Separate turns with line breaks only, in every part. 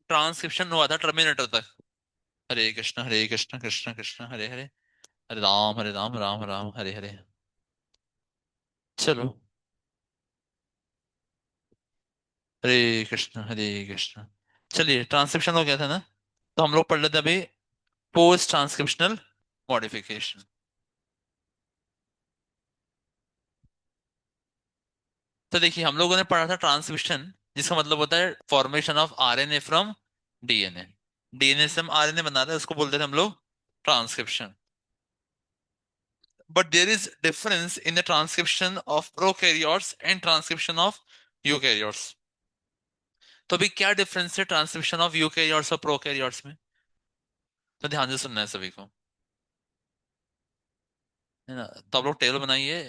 Transcription हुआ था terminator तक। हरे कृष्ण कृष्ण कृष्ण हरे हरे, हरे राम राम राम हरे हरे। चलो। हरे कृष्ण। चलिए, ट्रांसक्रिप्शन हो गया था ना, तो हम लोग पढ़ लेते हैं अभी पोस्ट ट्रांसक्रिप्शनल मॉडिफिकेशन। तो देखिए, हम लोगों ने पढ़ा था ट्रांसक्रिप्शन, जिसका मतलब होता है formation of RNA from DNA. DNA से हम आरएनए बना रहे हैं, उसको बोलते थे हम लोग transcription. But there is difference in the transcription of prokaryotes and transcription of eukaryotes. तो अभी क्या डिफरेंस है ट्रांसक्रिप्शन ऑफ यूकैरियोट्स और प्रोकैरियोट्स में? तो ध्यान से सुनना है सभी को, है ना? तो आप लोग टेबल बनाइए,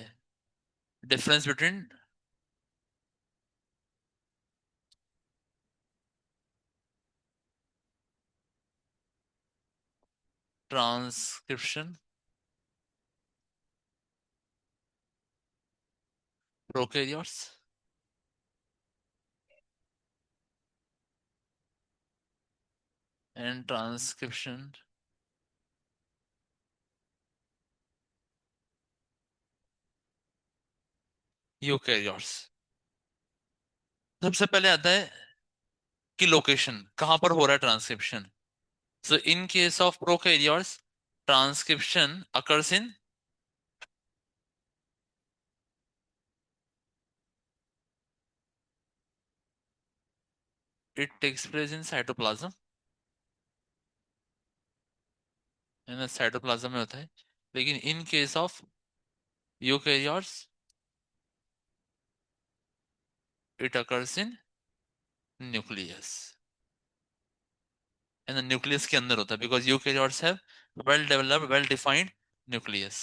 difference between transcription, prokaryotes and transcription eukaryotes. सबसे पहले आता है कि लोकेशन कहां पर हो रहा है transcription. So in case of prokaryotes, transcription occurs in, it takes place in cytoplasm, है ना? साइटोप्लाज्म में होता है। लेकिन in case of eukaryotes, it occurs in nucleus, है ना? न्यूक्लियस के अंदर होता है, because eukaryotes have well developed well defined nucleus.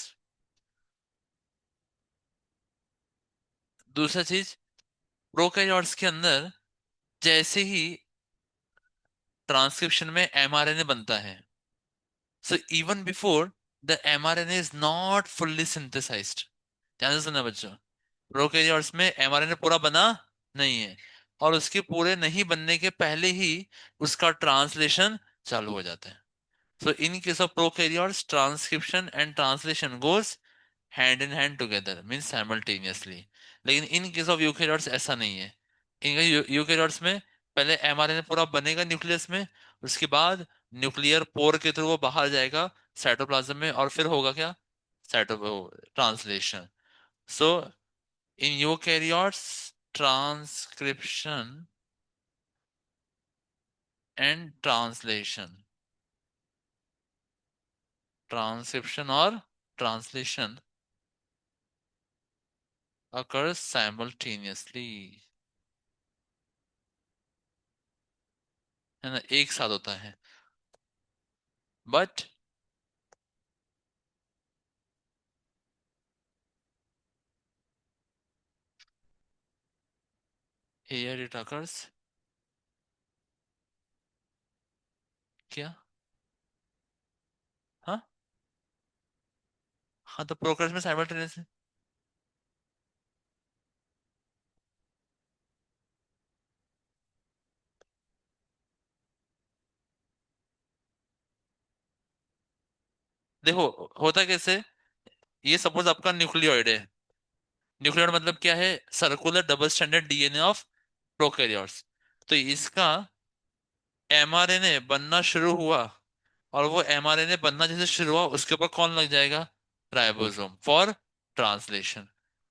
दूसरा चीज, प्रोकैरियोट्स के अंदर जैसे ही ट्रांसक्रिप्शन में एमआरएनए बनता है, so even before the mRNA is not fully synthesised. ध्यान से सुनना बच्चों, प्रोकैरियोट्स में एमआरएनए पूरा बना नहीं है, और उसके पूरे नहीं बनने के पहले ही उसका ट्रांसलेशन चालू हो जाता है। So in case of prokaryotes, transcription and translation goes hand in hand together, means simultaneously. लेकिन in case of eukaryotes ऐसा नहीं है। इन यूकेरियोट्स में पहले एमआरएनए पूरा बनेगा न्यूक्लियस में, उसके बाद न्यूक्लियर पोर के थ्रू वो बाहर जाएगा साइटोप्लाज्म में, और फिर होगा क्या? Cyto translation. So in eukaryotes, transcription and translation, transcription और ट्रांसलेशन occurs simultaneously, है ना? एक साथ होता है। बट here it occurs, क्या? हाँ, हाँ, तो प्रोकर्स में साइमल्टेनियस है। देखो, होता कैसे, ये सपोज आपका न्यूक्लियोइड है। न्यूक्लियोइड मतलब क्या है? Circular double standard DNA of prokaryotes. तो इसका एमआरएनए बनना शुरू हुआ, और वो एमआरएनए बनना जैसे शुरू हुआ, उसके ऊपर कौन लग जाएगा? Ribosome for translation.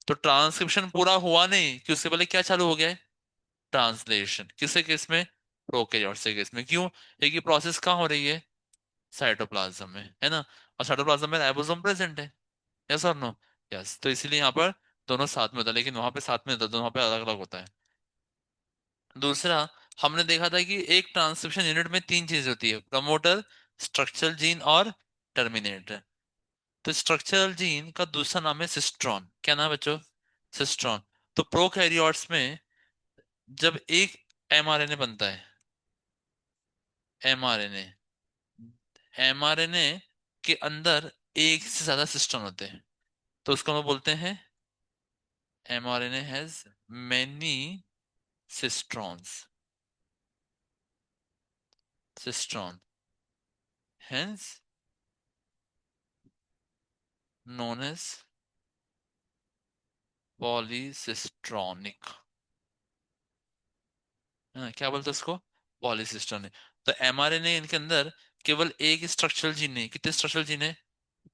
तो ट्रांसक्रिप्शन पूरा हुआ नहीं कि उससे पहले क्या चालू हो गया है? ट्रांसलेशन। किसके केस में? प्रोकैरियोट्स के केस में। क्यों? एक ही प्रोसेस कहाँ हो रही है? साइटोप्लाज्म में, है ना? और साइटोप्लाज्म में राइबोसोम प्रेजेंट है। यस और नो? यस। तो इसीलिए यहाँ पर दोनों साथ में होता है, लेकिन वहां पे साथ में होता है, दोनों वहाँ पे अलग अलग होता है। दूसरा, हमने देखा था कि एक ट्रांसक्रिप्शन यूनिट में तीन चीजें होती है: प्रमोटर, स्ट्रक्चरल जीन और टर्मिनेटर। तो स्ट्रक्चरल जीन का दूसरा नाम है सिस्ट्रॉन। क्या नाम है बच्चों? सिस्ट्रॉन। तो प्रोकैरियोट्स में जब एक एमआरएनए बनता है, एमआरएनए, एमआरएनए के अंदर एक से ज्यादा सिस्टम होते हैं, तो उसको हम बोलते हैं mRNA has many cistrons. Cistron, hence known as polycistronic. हाँ, क्या बोलते हैं उसको? पॉलीसिस्टोनिक। तो एमआरएनए इनके अंदर केवल एक स्ट्रक्चरल जीन है, कितने स्ट्रक्चरल जीन है?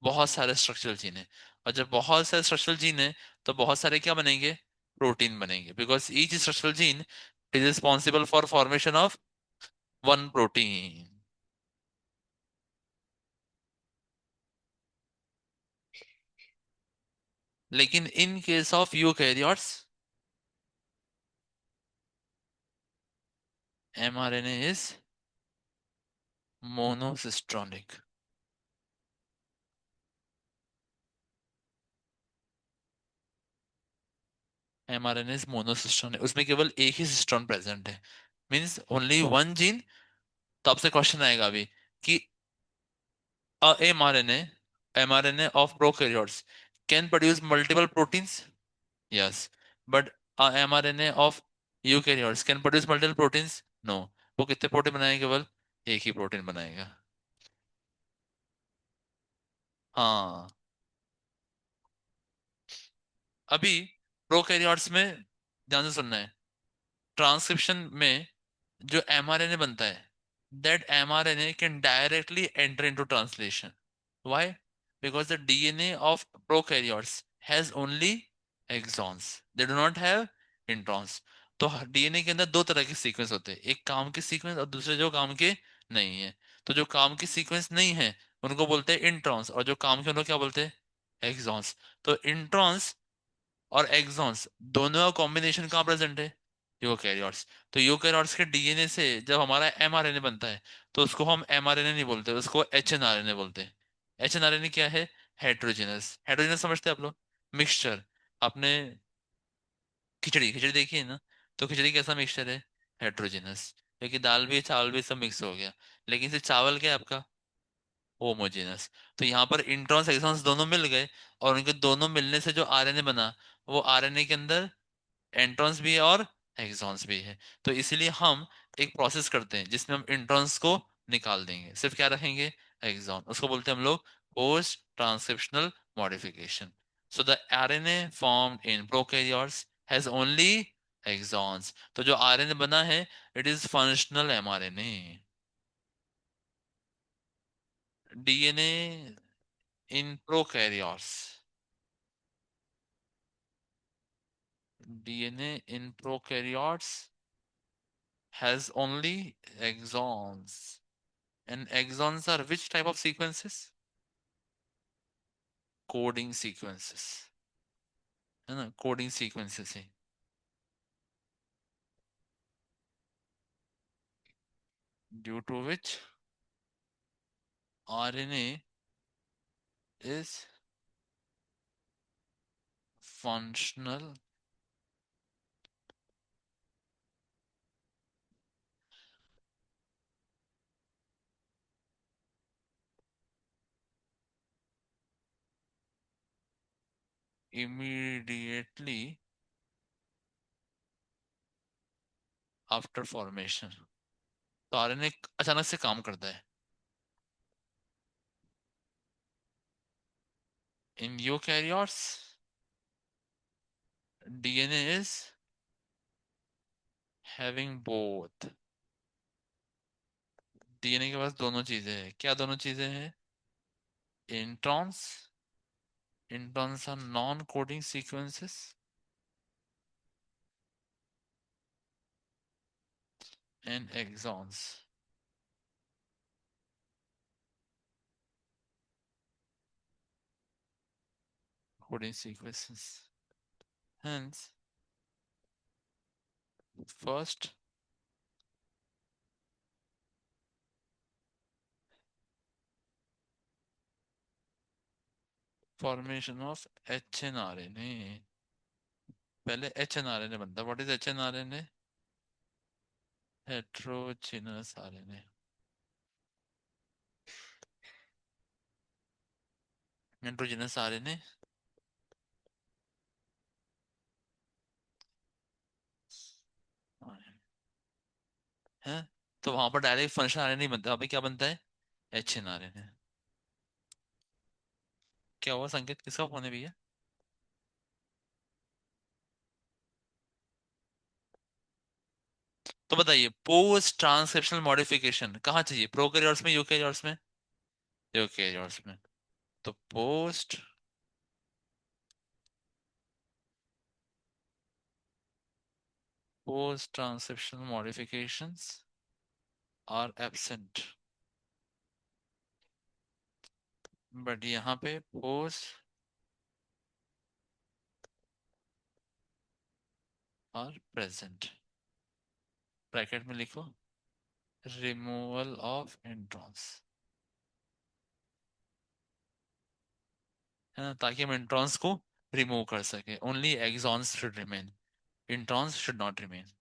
बहुत सारे स्ट्रक्चरल जीन है। और जब बहुत सारे स्ट्रक्चरल जीन है तो बहुत सारे क्या बनेंगे? प्रोटीन बनेंगे, because each structural gene is responsible for formation of one protein. लेकिन in case of eukaryotes mRNA is monocistronic. MRNA is monocistronic, उसमें केवल एक ही सिस्ट्रॉन प्रेजेंट है, मींस ओनली वन जीन। तो आपसे क्वेश्चन आएगा अभी कि a mRNA of prokaryotes can produce multiple proteins. Yes, but a mRNA of eukaryotes can produce multiple proteins. No. वो कितने प्रोटीन बनाएगा? केवल एक ही प्रोटीन बनाएगा। हाँ। अभी प्रोकैरियोट्स में ध्यान से सुनना है, ट्रांसक्रिप्शन में जो एमआरएनए बनता है, that mRNA can directly enter into translation. Why? Because the DNA of prokaryotes has only exons. They do not have introns. तो डीएनए के अंदर दो तरह के सीक्वेंस होते हैं, एक काम के सीक्वेंस और दूसरे जो काम के नहीं है। तो जो काम के सीक्वेंस नहीं है उनको बोलते हैं इंट्रॉन्स, और जो काम के उनको क्या बोलते हैं? एक्सॉन्स। तो इंट्रॉन्स और एक्सॉन्स दोनों का कॉम्बिनेशन कहाँ प्रेजेंट है? यूकैरियोट्स। तो यूकैरियोट्स के डीएनए से जब हमारा एमआरएनए बनता है तो उसको हम एमआरएनए नहीं बोलते, उसको एचएनआरएनए बोलते हैं। एचएनआरएनए क्या है? हेट्रोजेनस। हेट्रोजेनस समझते हैं आप लोग? मिक्सचर। आपने खिचड़ी खिचड़ी देखी है ना? तो खिचड़ी कैसा मिक्सचर है? हेट्रोजेनस, क्योंकि दाल भी चावल भी सब मिक्स हो गया। लेकिन सिर्फ चावल क्या है आपका? होमोजेनस। तो यहाँ पर इंट्रॉन्स एक्सॉन्स दोनों मिल गए, और उनके दोनों मिलने से जो आरएनए बना, वो आरएनए के अंदर एंट्रॉन्स भी है और एक्सॉन्स भी है। तो इसीलिए हम एक प्रोसेस करते हैं जिसमें हम इंट्रॉन्स को निकाल देंगे, सिर्फ क्या रखेंगे? एक्सॉन। उसको बोलते हैं हम लोग post transcriptional modification. So the RNA formed in prokaryotes has only exons. तो जो आरएनए बना है, it is functional mRNA. DNA in prokaryotes, DNA in prokaryotes has only exons. And exons are which type of sequences? Coding sequences, है ना? Coding sequences है। Due to which RNA is functional immediately after formation. तो RNA अचानक से काम करता है। In eukaryotes DNA is having both. DNA के पास दोनों चीजें हैं। क्या दोनों चीजें हैं? Introns. Introns are non-coding sequences and exons, coding sequences. Hence, first formation of HNRNA. पहले HNRNA बनता। What is HNRNA? Heterogeneous RNA. Heterogeneous RNA है। तो वहां पर डायरेक्ट फंक्शनल आरएनए नहीं बनता, वहां पे क्या बनता है, एच एन आरएनए। क्या हुआ संकेत, किसका फोन है भैया? तो बताइए, पोस्ट ट्रांसक्रिप्शनल मॉडिफिकेशन कहाँ चाहिए, प्रोकैरियोट्स में यूकैरियोट्स में? यूकैरियोट्स में। तो post transcriptional modifications are absent, but यहाँ पे पोस्ट आर प्रेजेंट। ब्रैकेट में लिखो, रिमूवल ऑफ इंट्रॉन्स, है ना, ताकि हम इंट्रॉन्स को रिमूव कर सके। Only exons should remain, introns should not remain.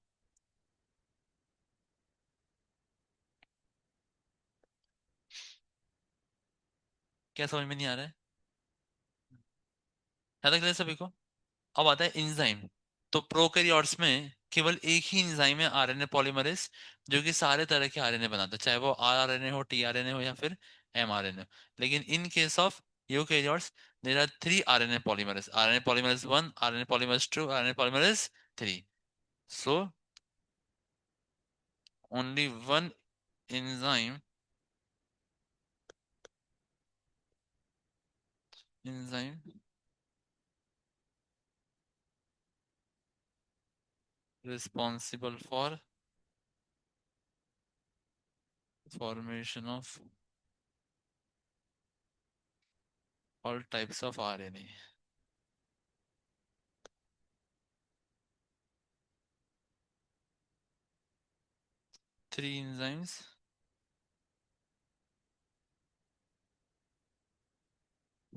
क्या समझ में नहीं आ रहा है? है तक सभी को? अब आता है इंजाइम। तो प्रोकैरियोट्स में केवल एक ही इंजाइम है, आरएनए पॉलीमरेज, जो कि सारे तरह के आरएनए बनाता है, चाहे वो आरएनए हो, टीआरएनए हो, या फिर एमआरएनए। लेकिन in case of eukaryotes there are three RNA polymerase, RNA polymerase 1, RNA polymerase 2, RNA polymerase 3। So only one enzyme enzyme responsible for formation of all types of RNA. Three enzymes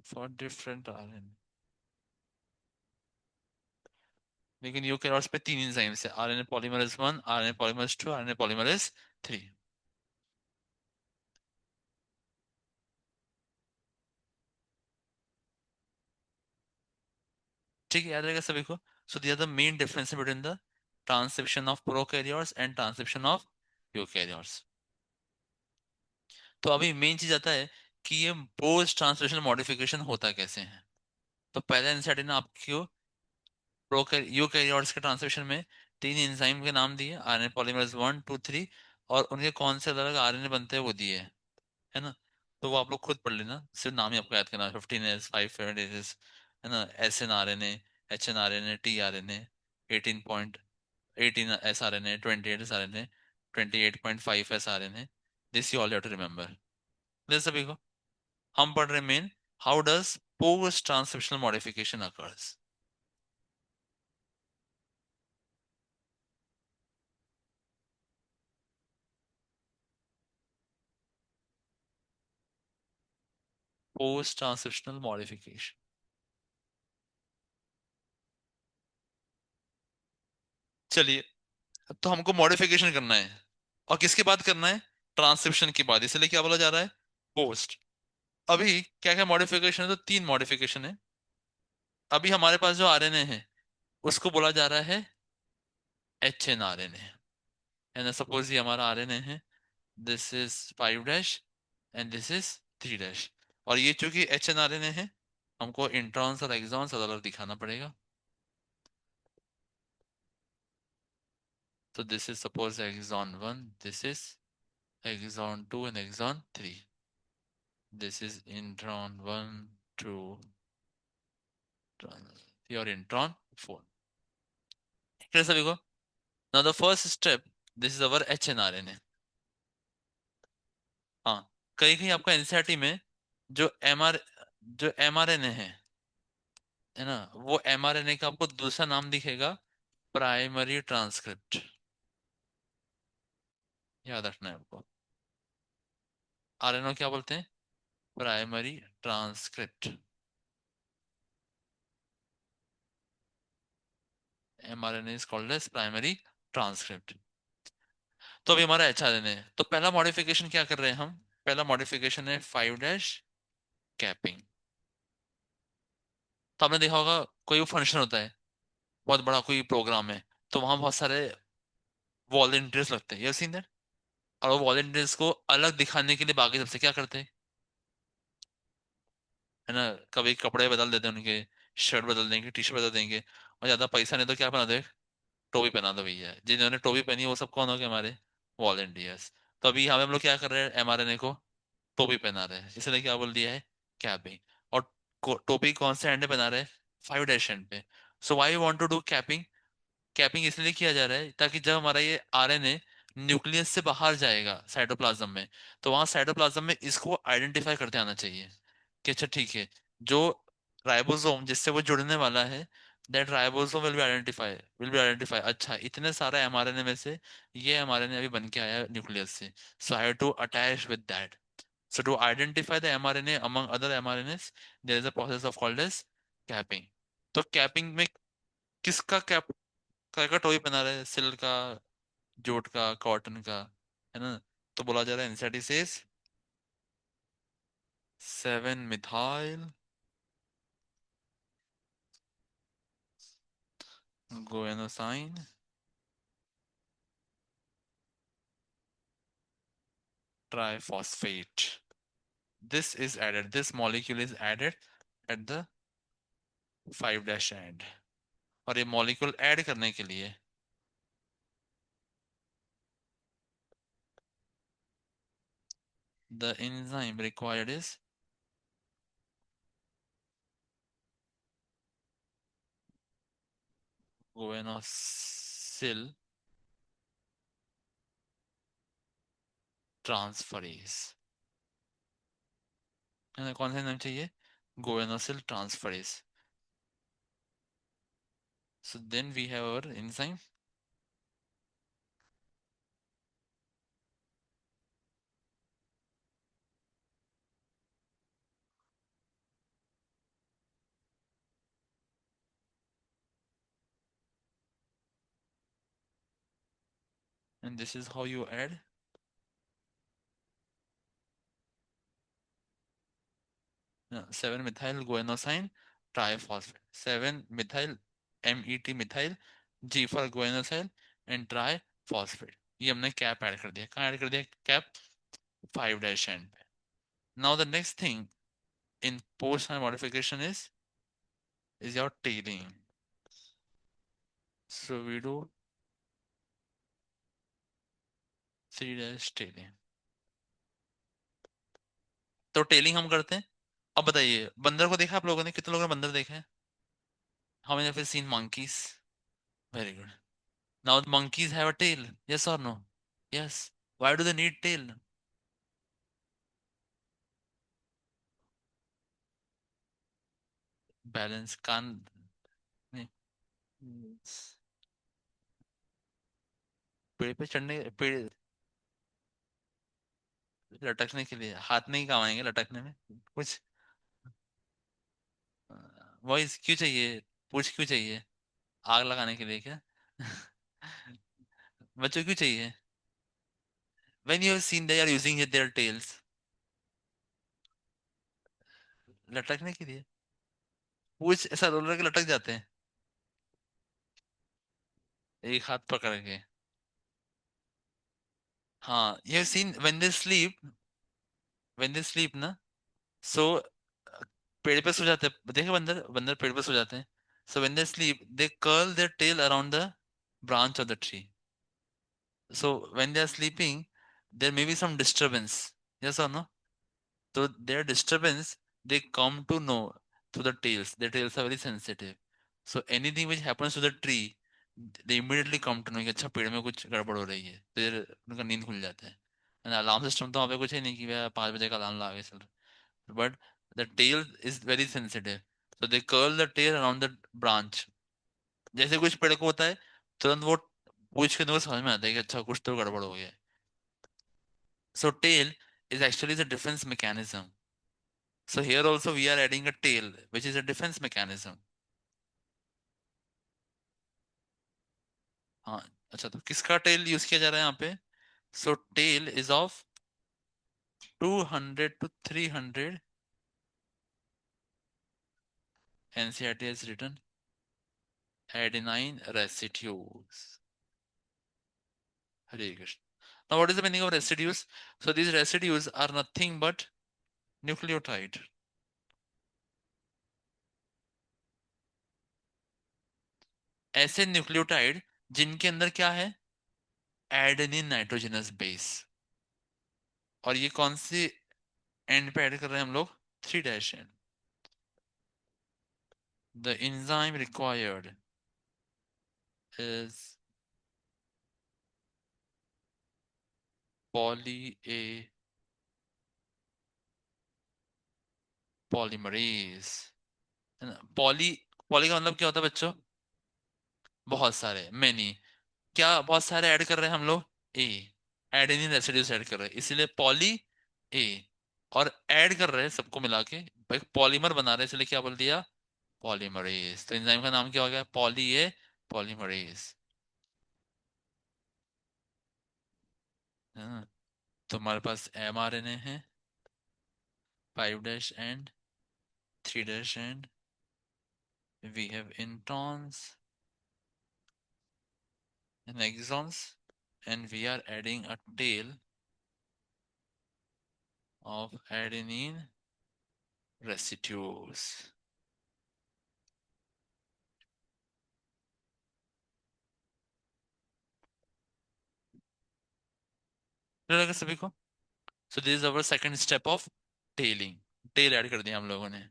for different RNA. लेकिन eukaryotes पे तीन enzymes है, RNA polymerase 1, RNA polymerase 2, RNA polymerase 3। ठीक है, याद रहेगा सभी को? So this are the main difference between the transcription of prokaryotes and transcription of eukaryotes. तो अभी मेन चीज आता है कि ये पोस्ट ट्रांसक्रिप्शनल मॉडिफिकेशन होता कैसे है। तो पहला इंसाइट है ना आपको, यूकैरियोट्स के ट्रांसक्रिप्शन में तीन एंजाइम के नाम दिए, आरएनए पॉलीमरेज 1, 2, 3, और उनके कौन से अलग आरएनए बनते हैं वो दिए है ना। तो वो आप लोग खुद पढ़ लेना, सिर्फ नाम ही आपको याद करना, 15S, 5 है ना, SN RNA, HN RNA, tRNA, 18.18 SRNA, 28 SRNA, 28.5 SRNA। This you all have to remember. This सभी को हम पढ़ रहे main, how does post transcriptional modification occurs. Post transcriptional modification, चलिए, तो हमको मॉडिफिकेशन करना है, और किसके बाद करना है, ट्रांसक्रिप्शन के बाद, इसलिए क्या बोला जा रहा है, पोस्ट। अभी क्या क्या मॉडिफिकेशन है, तो तीन मॉडिफिकेशन है। अभी हमारे पास जो आरएनए है उसको बोला जा रहा है HN RNA, एंड सपोज ये हमारा आरएनए है, this is 5' and this is 3'। और ये चूंकि HN RNA है, हमको इंट्रॉन्स और एक्सॉन्स अलग अलग दिखाना पड़ेगा। तो this is suppose exon 1, this is exon 2 and exon 3। This is intron 1, 2, your intron 4। Clear सभी को? Now the first step, this is our HNRNA। हाँ, कहीं कहीं आपका एनसीईआरटी में जो एमआरएनए है ना, वो एमआरएनए का आपको दूसरा नाम दिखेगा, प्राइमरी ट्रांसक्रिप्ट। याद रखना है आपको, आरएनए क्या बोलते हैं, primary transcript. MRNA is called as primary transcript. तो अभी हमारा एचआरएनए है, तो पहला मॉडिफिकेशन क्या कर रहे हैं हम, पहला मॉडिफिकेशन है 5' कैपिंग। तो आपने देखा होगा, कोई वो फंक्शन होता है, बहुत बड़ा कोई प्रोग्राम है, तो वहां बहुत सारे वॉलंटियर्स लगते हैं, यू सीन दैट। और वो वॉलेंटियर्स को अलग दिखाने के लिए बाकी सबसे क्या करते हैं, है ना, कभी कपड़े बदल देते हैं उनके, शर्ट बदल देंगे, टी शर्ट बदल देंगे, और ज्यादा पैसा नहीं तो क्या बना दे, टोपी पहना दो भैया। जिन्होंने टोपी पहनी है वो सब कौन हो गए, हमारे वॉलेंटियर्स। तो अभी हम लोग क्या कर रहे हैं, एमआरएनए को टोपी पहना रहे हैं, इसलिए क्या बोल दिया है, कैपिंग। और टोपी कौन से एंड पे पहना रहे हैं, 5' एंड पे। So why you want to do capping, capping इसलिए किया जा रहा है ताकि जब हमारा ये आरएनए न्यूक्लियस से बाहर जाएगा साइटोप्लाज्म में, तो वहां साइटोप्लाज्म में इसको आइडेंटिफाई करते आना चाहिए कि अच्छा ठीक है, जो राइबोसोम जिससे वो जुड़ने वाला है, that ribosome will be identify, अच्छा इतने सारा एमआरएनए में से ये एमआरएनए अभी बन के आया है न्यूक्लियस से, so I have to attach with that. So to identify the mRNA among other mRNAs, there is a process of called as capping. तो कैपिंग में किसका कैप, का टॉय बना रहे हैं, सिल्क का, जूट का, कॉटन का, है ना। तो बोला जा रहा है NCERT says 7 methyl guanosine triphosphate, this molecule is added at the 5' end। और ये मॉलिक्यूल ऐड करने के लिए the enzyme required is guanosyl transferase, है ना। कौन सा नाम चाहिए, guanosyl transferase. So then we have our enzyme, and this is how you add 7 methyl guanosine triphosphate, 7 methyl MET methyl, G for guanosine and triphosphate। ये हमने cap add कर दिया, कहाँ ऐड कर दिया, कैप 5' पे। Now the next thing in post modification is your tailing। So we do 3' tailing। तो telling हम करते हैं। अब बताइए, बंदर को देखा आप लोगों ने, कितने लोगों ने बंदर देखा है, how many have seen monkeys? Very good। Now the monkeys have a tail, yes or no? Yes। Why do they need tail? Balance, कान नहीं, पेड़ पे चढ़ने, पेड़ लटकने के लिए, हाथ नहीं काम आएंगे लटकने में कुछ। वॉइस क्यों चाहिए, पूछ क्यों चाहिए, आग लगाने के लिए क्या? बच्चों क्यों चाहिए, when you have seen they are using their tails, लटकने के लिए, पूछ ऐसा रोल रहा के लटक जाते हैं, एक हाथ पकड़ के। हाँ, you have seen when they sleep ना, सो पेड़ पे सो जाते हैं, देखे बंदर, बंदर पेड़ पे सो जाते हैं। So when they sleep they curl their tail around the branch of the tree। So when they are sleeping there may be some disturbance, yes or no? So their disturbance they come to know through the tails, their tails are very sensitive। So anything which happens to the tree they immediately come to know कि अच्छा पेड़ में कुछ गड़बड़ हो रही है, फिर उनका नींद खुल जाता है। अलार्म सिस्टम तो वहाँ पे कुछ है नहीं कि भैया 5 बजे का अलार्म लगा के चल, but the tail is very sensitive, so they curl the tail around the branch। जैसे कुछ पेड़ को होता है तुरंत वो पूछ के तुमको समझ में आता है कि अच्छा कुछ तो गड़बड़ हो गया है। So tail is actually the defense mechanism। So here also we are adding a tail which is a defense mechanism। हाँ, अच्छा तो किसका टेल यूज किया जा रहा है यहाँ पे, so tail is of 200 to 300 NCERT has written adenine residues। हरे कृष्ण। Now, what is the meaning of residues? So these residues are nothing but nucleotide. ऐसे न्यूक्लियोटाइड जिनके अंदर क्या है, एडेनिन नाइट्रोजनस बेस। और ये कौन सी एंड पे ऐड कर रहे हैं हम लोग, 3' and. The enzyme required is poly A polymerase। Poly, poly का मतलब क्या होता है बच्चों, बहुत सारे, मेनी। क्या बहुत सारे ऐड कर रहे हैं हम लोग, ए, एडेनिन रेसिड्यूज ऐड कर रहे हैं, इसीलिए पॉली ए। और ऐड कर रहे हैं सबको मिला के, एक पॉलीमर बना रहे हैं, इसलिए क्या बोल दिया, पॉलीमरेज। तो एंजाइम का नाम क्या हो गया, पॉली ए पॉलीमरेज। हाँ, तो हमारे पास mRNA है, 5' and 3' and we have introns and exons, and we are adding a tail of adenine residues। Clear लगा सभी को? So this is our second step of tailing. Tail add कर दिया हम लोगों ने।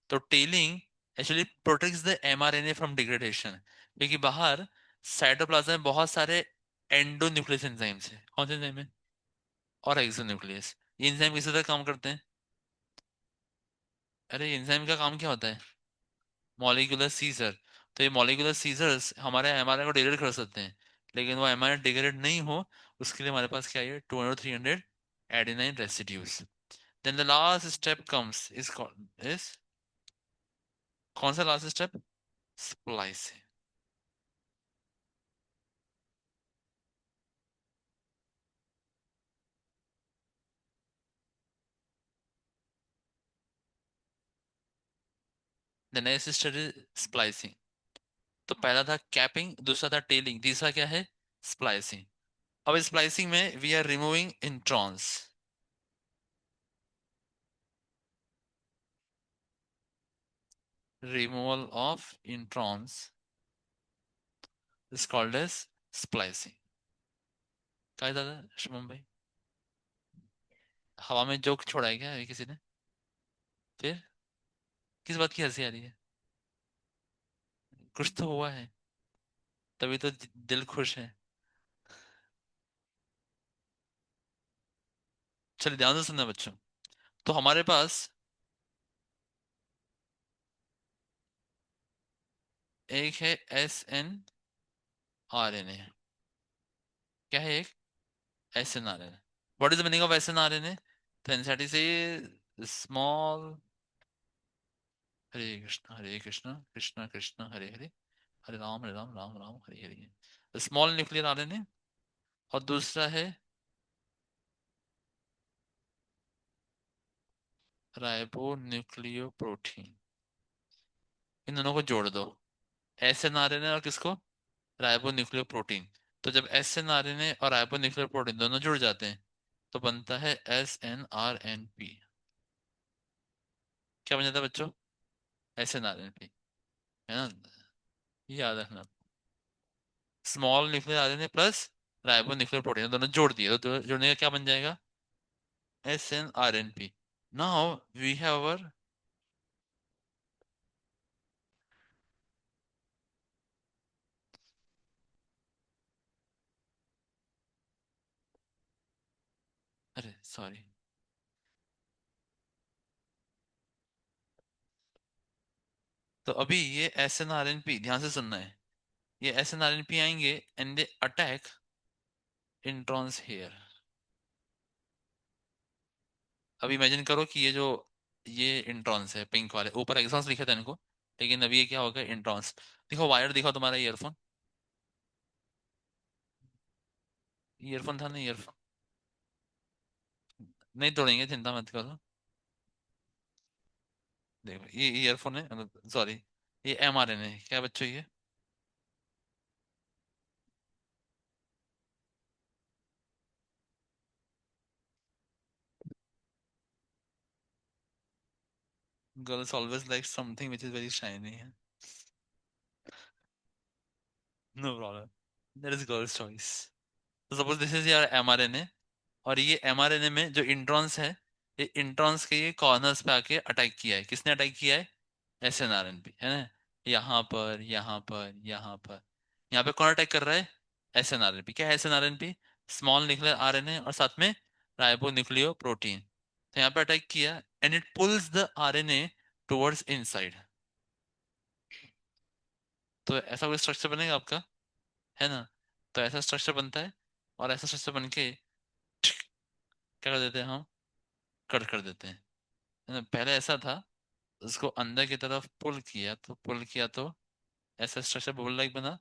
तो tailing actually protects the mRNA from degradation, क्योंकि बाहर साइटोप्लाज्म में बहुत सारे एंडो न्यूक्लियस एंजाइम्स है। कौन से एंजाइम है, और एक्सो न्यूक्लियस। ये एंजाइम किस तरह काम करते हैं, अरे एंजाइम का काम क्या होता है, मॉलिक्यूलर सीजर। तो ये मॉलिक्यूलर सीजर्स हमारे एमआरएनए को डिग्रेड कर सकते हैं, लेकिन वो एमआरएनए डिग्रेड नहीं हो, उसके लिए हमारे पास क्या है, 200-300 adenine residues. Then the last step comes is कौन सा last step, splicing. The next step is splicing. तो पहला था कैपिंग, दूसरा था टेलिंग, तीसरा क्या है, स्प्लाइसिंग। अब स्प्लाइसिंग में we are removing introns. Removal of introns is called as splicing. क्या है दादा शुभम भाई, हवा में जोक छोड़ा है क्या अभी किसी ने, फिर किस बात की हंसी आ रही है, कुछ तो हुआ है, तभी तो दिल खुश है। चलिए ध्यान से सुनना बच्चों। तो हमारे पास एक है SN RNA। क्या है एक, SN RNA। What is the meaning of SN RNA? तो एनसीईआरटी से स्मॉल, हरे कृष्णा कृष्णा कृष्णा हरे हरे, हरे Ram Ram Ram Hare Hare. Small nuclear RNA, और दूसरा है राइबो न्यूक्लियो प्रोटीन। इन दोनों को जोड़ दो, SN RNA और किसको, राइबो न्यूक्लियो प्रोटीन। तो जब SN RNA और राइबो न्यूक्लियो प्रोटीन दोनों जुड़ जाते हैं, तो बनता है SNRNP। क्या बन जाता है बच्चों, SNRNP, है ना, ये याद रखना। Small nuclear RNA plus ribo nuclear protein दोनों जोड़ दिए, तो जोड़ने का क्या बन जाएगा, SNRNP। Now we have our, अरे सॉरी, तो अभी ये SNRNP ध्यान से सुनना है, ये SNRNP आएंगे and they attack introns here. अभी इमेजिन करो कि ये इंट्रॉन्स है पिंक वाले, ऊपर एक्सॉन्स लिखे थे इनको, लेकिन अभी ये क्या होगा, इंट्रॉन्स। देखो वायर, दिखाओ तुम्हारा ईयरफोन, ईयरफोन था ना, ईयरफोन नहीं तोड़ेंगे, चिंता मत करो। देखो ये ईयरफोन है, सॉरी, ये MRNA है क्या बच्चों, ये girls always like something which is very shiny. No problem. That is girls choice. तो suppose this is your mRNA. और ये एमआरएनए में जो इंट्रॉन्स है, ये इंट्रॉन्स के ये कॉर्नर्स पे आके अटैक किया है. किसने अटैक किया है? एसएनआरएनपी है ना. यहाँ पर, यहाँ पर, यहाँ पर. यहाँ पे कौन अटैक कर रहा है? एसएनआरएनपी. क्या है एसएनआरएनपी? स्मॉल न्यूक्लियर आरएनए और साथ में राइबो न्यूक्लियो प्रोटीन. तो यहाँ पे अटैक किया and it pulls the RNA towards inside. तो ऐसा कोई स्ट्रक्चर बनेगा आपका, है ना. तो ऐसा स्ट्रक्चर बनता है. और ऐसा स्ट्रक्चर बन के क्या कर देते हैं हम? कट कर देते हैं, है ना. पहले ऐसा था, उसको अंदर की तरफ पुल किया तो ऐसा स्ट्रक्चर बबल लाइक बना.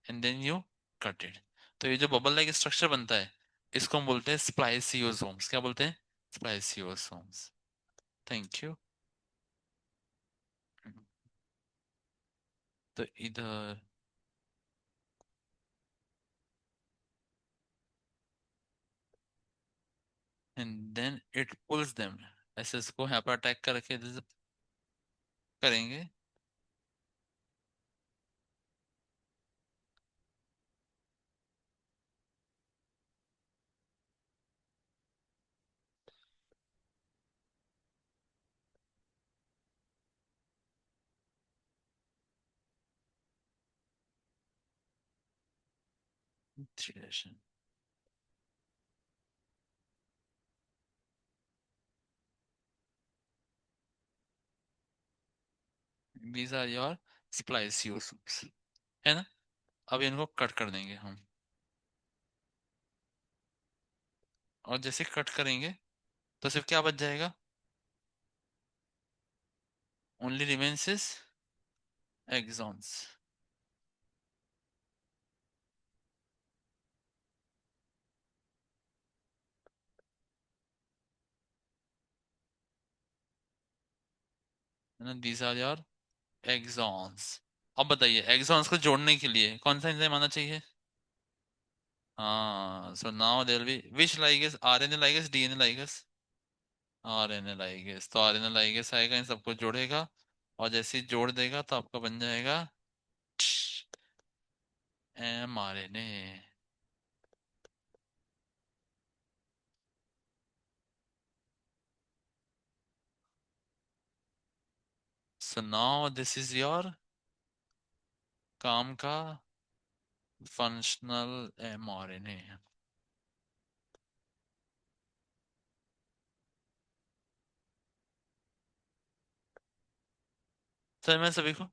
And then you cut it. तो ये जो बबल लाइक स्ट्रक्चर बनता है, इसको हम बोलते हैं स्प्लाइसियोसोम्स. क्या बोलते हैं? स्प्लाइसियोसोम्स. Thank you. तो इधर and then it pulls them. ऐसे इसको यहाँ पर अटैक करके करेंगे. these are your spliceosomes, है ना. अब इनको कट कर देंगे हम. और जैसे कट करेंगे तो सिर्फ क्या बच जाएगा? Only remains is exons. है ना. These are your exons. अब बताइए, एक्सॉन्स को जोड़ने के लिए कौन सा एंजाइम आना चाहिए? हाँ, so now there will be which ligase, RNA ligase, DNA ligase? RNA ligase. तो आरएनए लाइगेस आएगा, इन सबको जोड़ेगा. और जैसे ही जोड़ देगा तो आपका बन जाएगा mRNA. So now this is your काम का फंक्शनल एमआरएनए. सर मैं सभी को.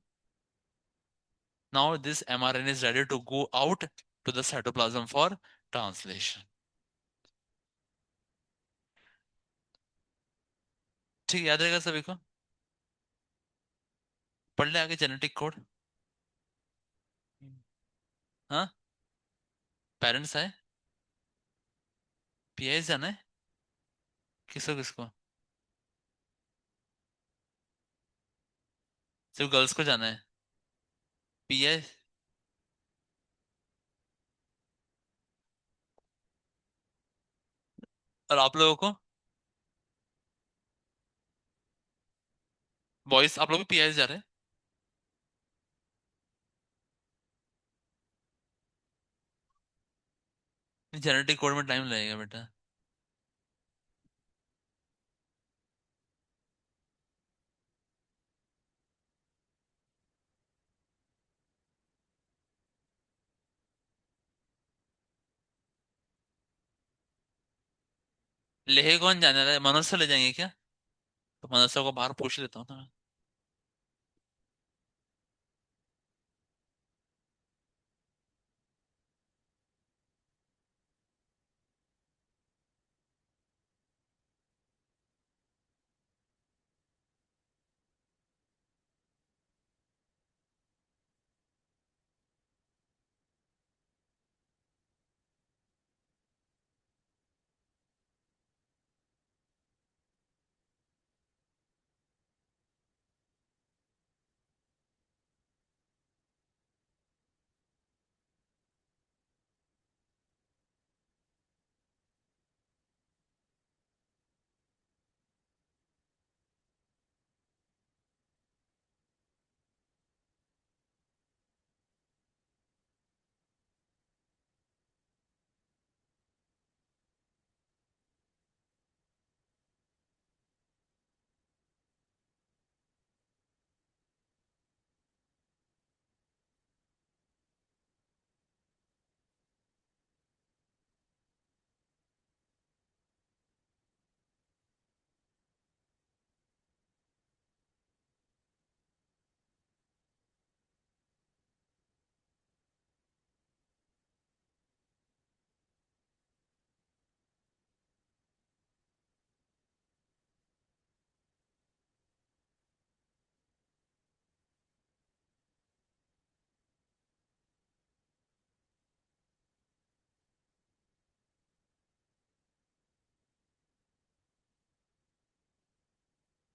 Now this mRNA is ready to go out to the cytoplasm for translation. ठीक है, याद रहेगा सभी को. पढ़ ले आगे जेनेटिक कोड. हाँ. पेरेंट्स है. पीआई जाना है. किसको किसको? सिर्फ गर्ल्स को जाना है. पीआई. और आप लोगों को? बॉयज आप लोग भी पीआई जा रहे हैं? जेनेटिक कोड में टाइम लगेगा बेटा. लेह कौन जाने रहा है? मनोज से ले जाएंगे क्या? तो मनोज सर को बाहर पूछ लेता हूँ ना.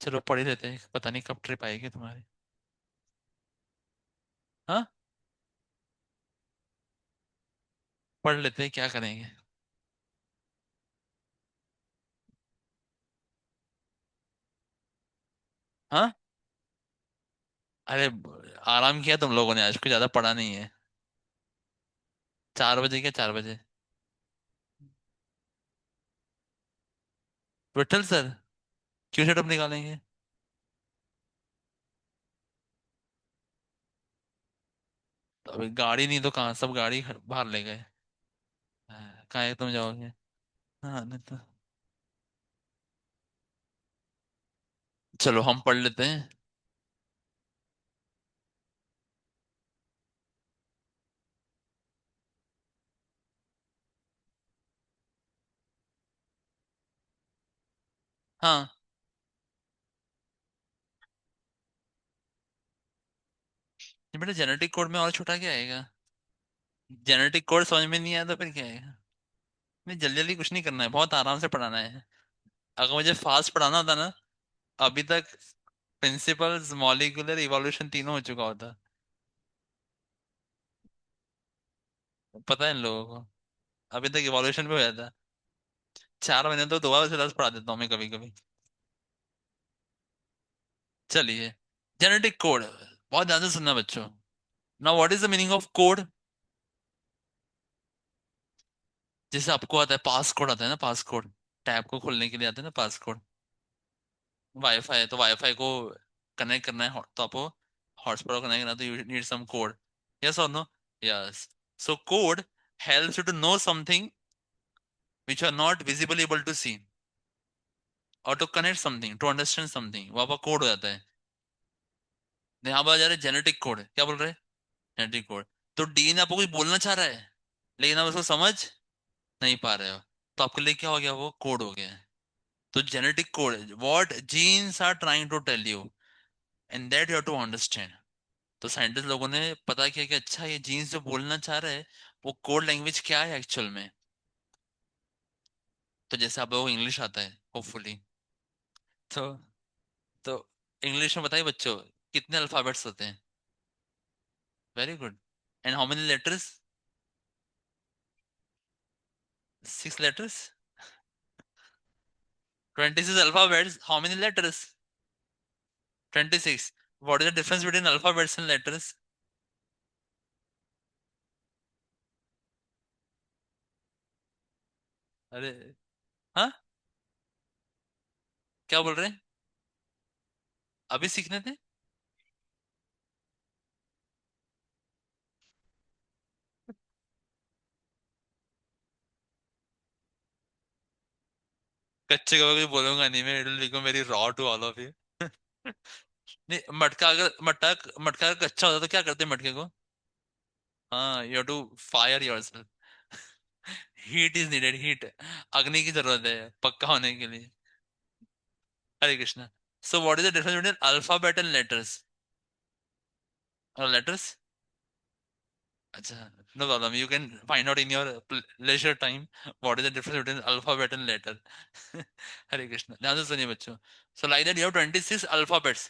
चलो पढ़ ही लेते हैं, पता नहीं कब ट्रिप आएगी तुम्हारी। हाँ, पढ़ लेते हैं, क्या करेंगे। हाँ। अरे आराम किया तुम लोगों ने, आज को ज्यादा पढ़ा नहीं है। 4 बजे, क्या 4 बजे? विठल सर? क्यों सेटअप निकालेंगे? तो अभी गाड़ी नहीं तो कहाँ, सब गाड़ी बाहर ले गए। हाँ, कहाँ है तुम जाओगे? हाँ नहीं तो। चलो हम पढ़ लेते हैं। हाँ। ये बेटा जेनेटिक कोड में और छोटा क्या आएगा? जेनेटिक कोड समझ में नहीं आया तो फिर क्या आएगा? नहीं, जल्दी जल्दी कुछ नहीं करना है, बहुत आराम से पढ़ाना है। अगर मुझे फास्ट पढ़ाना होता ना, अभी तक प्रिंसिपल्स, मॉलिक्यूलर इवोल्यूशन तीनों हो चुका होता। पता है इन लोगों को, अभी तक इवोल्यूशन भी हो जाता। 4 महीने तो दोबारा से 10 पढ़ा देता हूँ मैं कभी कभी। चलिए, जेनेटिक कोड, बहुत ध्यान से सुनना बच्चों। Now what is the meaning of code? जैसे आपको आता है पास कोड, आता है ना पास कोड, टैब को खोलने के लिए आता है ना पास कोड। वाईफाई है तो वाईफाई को कनेक्ट करना है, तो आपको हॉटस्पॉट को कनेक्ट करना है, तो you need some code. Yes और no? Yes. So code helps you to know something which you are not visibly able to see, or to connect something, to understand something, वो आपका code हो जाता है। यहाँ पर आ जा रहा है जेनेटिक कोड, क्या बोल रहे हैं? Genetic code. तो डीएनए आपको कुछ बोलना चाह रहा है, लेकिन आप उसको समझ नहीं पा रहे हो, तो आपके लिए क्या हो गया, वो कोड हो गया है। तो genetic code, what genes are trying to tell you, and that you have to understand. तो साइंटिस्ट लोगों ने पता किया कि अच्छा ये जीन्स जो बोलना चाह रहा है, वो कोड लैंग्वेज क्या है एक्चुअल में। तो जैसे आप लोगों को इंग्लिश आता है होपफुली, तो तो इंग्लिश में बताइए बच्चों, कितने अल्फाबेट्स होते हैं? Very good. And how many letters? 6 letters. 26 alphabets, how many letters? 26। What is the difference between alphabets and letters? अरे, हाँ, क्या बोल रहे हैं? अभी सीखने थे? कच्चे को भी बोलूंगा नहीं मैं, it will very raw to all of you. नहीं, मटका अगर मटका अगर कच्चा होता तो क्या करते मटके को? हाँ, you have to fire yourself. Heat is needed, heat, अग्नि की जरूरत है पक्का होने के लिए। Hare Krishna. So what is the difference between alphabet and letters? Letters, अच्छा, no problem. You can find out in your leisure time what is the difference between alphabet and letter. Hare Krishna. ध्यान से सुनिए बच्चों. So like that you have 26 alphabets.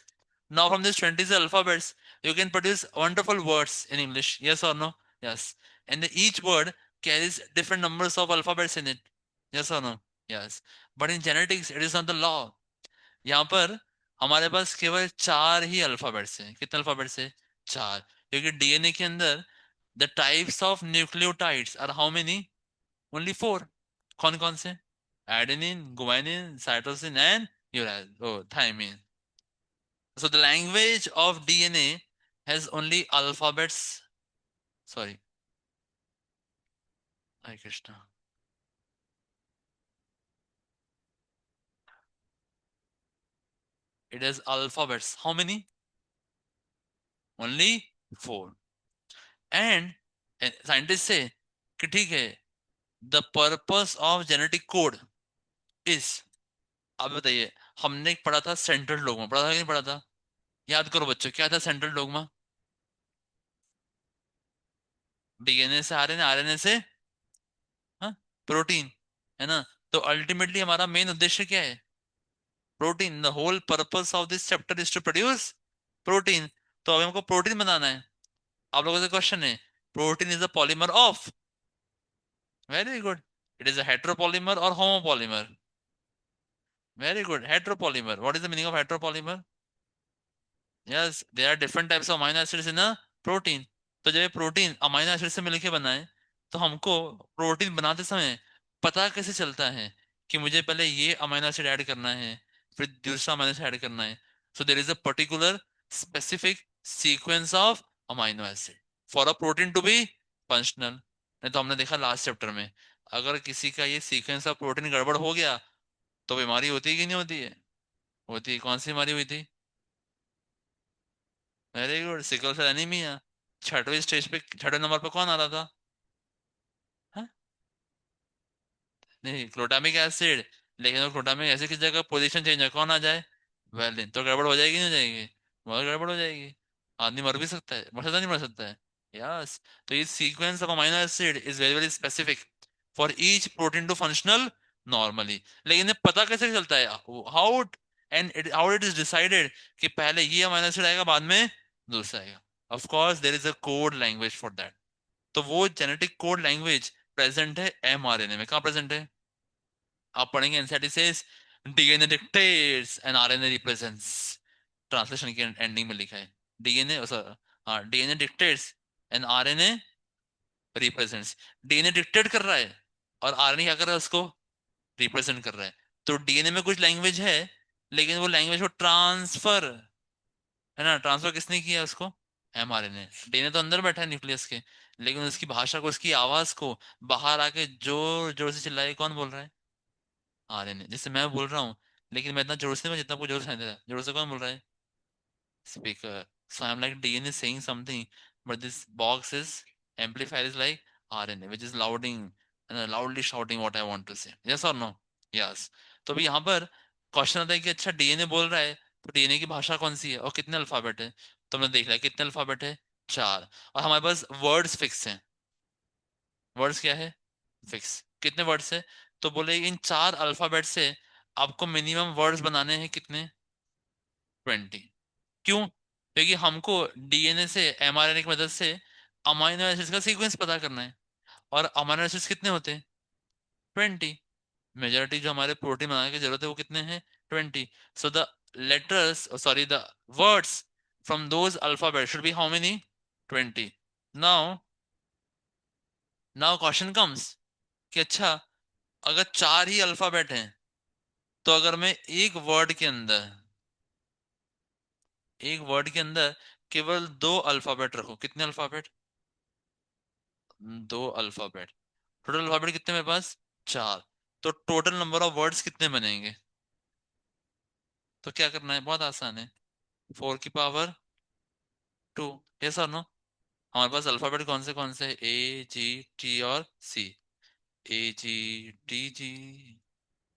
Now from these 26 alphabets, you can produce wonderful words in English. Yes or no? Yes. And each word carries different numbers of alphabets in it. Yes or no? Yes. But in genetics, it is not the law. यहाँ पर हमारे पास केवल 4 ही alphabets हैं। कितने alphabets हैं? 4। क्योंकि DNA के अंदर the types of nucleotides are how many? Only 4। कौन कौन से? Adenine, guanine, cytosine and uracil, oh thymine. So the language of DNA has only alphabets. Sorry, Hare Krishna. It has alphabets, how many? Only 4। And scientist say कि ठीक है, the purpose of genetic code is, आप बताइए, हमने पढ़ा था central dogma, पढ़ा था कि नहीं पढ़ा था? याद करो बच्चों, क्या था सेंट्रल डोग्मा? डीएनए से आरएनए, आरएनए से, हाँ, प्रोटीन, है ना? तो अल्टीमेटली हमारा मेन उद्देश्य क्या है? Protein, the whole purpose of this chapter is to produce protein. तो अभी हमको प्रोटीन बनाना है। आप लोगों से क्वेश्चन है, protein is a polymer of, very good, it is a heteropolymer और homopolymer, very good, heteropolymer. What is the meaning of heteropolymer? Yes, there are different types of amino acids in a protein. तो जब ये protein amino acid से मिलके बना है, तो हमको प्रोटीन बनाते समय पता कैसे चलता है कि मुझे पहले ये अमीनो एसिड ऐड करना है, फिर दूसरा अमीनो एसिड ऐड करना है। So there is a particular specific sequence of amino acid for a protein to be functional. नहीं तो हमने देखा लास्ट चैप्टर में, अगर किसी का ये सीक्वेंस ऑफ प्रोटीन गड़बड़ हो गया तो बीमारी होती है कि नहीं होती है? होती है। कौन सी बीमारी हुई थी? Very good, sickle cell anaemia. छठवें स्टेज पे, छठवें नंबर पे कौन आ रहा था? हाँ? नहीं, ग्लूटामिक एसिड। लेकिन वो ग्लूटामिक एसिड की जगह पोजीशन चेंज है, कौन आ जाए? वेलिन। तो गड़बड़ हो जाएगी नहीं हो जाएगी? बहुत गड़बड़ हो जाएगी। आदमी मर भी सकता है, मर सकता नहीं, मर सकता है? यस। तो ये sequence of amino acid is very very specific for each protein to functional normally. लेकिन ये पता कैसे चलता है? How how it is decided कि पहले ये अमीनो एसिड आएगा, बाद में दूसरा आएगा? Of course there is a code language for that. तो वो जेनेटिक कोड लैंग्वेज प्रेजेंट है एमआरएनए में। कहाँ प्रेजेंट है? आप पढ़ेंगे NCERT says DNA dictates and RNA represents. Translation के एंडिंग में लिखा है डीएनए, सर, हाँ, DNA dictates and RNA represents. DNA dictate कर रहा है और आरएनए क्या कर रहा है? उसको रिप्रेजेंट कर रहा है। तो डीएनए में कुछ लैंग्वेज है, लेकिन वो लैंग्वेज को ट्रांसफर, है ना, ट्रांसफर किसने किया उसको? एमआरएनए। डीएनए तो अंदर बैठा है न्यूक्लियस के, लेकिन उसकी भाषा को, उसकी आवाज को बाहर आके जोर जोर से चिल्लाए, कौन बोल रहा है? आरएनए। जैसे मैं बोल रहा हूँ, लेकिन मैं इतना जोर से नहीं, मैं जितना आपको जोर से सुनाई दे रहा है, जोर से कौन बोल रहा है? Speaker. So I'm like DNA saying something, but this box is amplifier is like RNA, which is louding and loudly shouting what I want to say. Yes or no? Yes. तो अभी यहाँ पर क्वेश्चन आता है कि अच्छा DNA बोल रहा है, तो डीएनए की भाषा कौन सी है और कितने अल्फाबेट है? तो हमने देख लिया कितने अल्फाबेट है, चार। और हमारे पास वर्ड्स फिक्स हैं। वर्ड्स क्या है? फिक्स। कितने वर्ड्स है? तो बोले इन चार अल्फाबेट से आपको मिनिमम वर्ड्स बनाने हैं कितने? 20। क्यों? क्योंकि हमको डीएनए से, एमआरएनए की मदद से अमाइनो एसिड्स का सीक्वेंस पता करना है। और अमाइनो एसिड्स कितने होते हैं? 20। मेजोरिटी जो हमारे प्रोटीन बनाने की जरूरत है वो कितने हैं? 20। So the letters, sorry, the words from those alphabet should be how many? 20। Now, now question comes कि अच्छा, अगर चार ही अल्फाबेट हैं, तो अगर मैं एक वर्ड के अंदर केवल दो अल्फाबेट रखूं, कितने अल्फाबेट? दो अल्फाबेट। टोटल अल्फाबेट कितने मेरे पास? चार। तो टोटल नंबर ऑफ वर्ड्स कितने बनेंगे? तो क्या करना है? बहुत आसान है, 4 की पावर 2। यस और नो? हमारे पास अल्फाबेट कौन से ए जी टी और सी? ए जी, टी जी,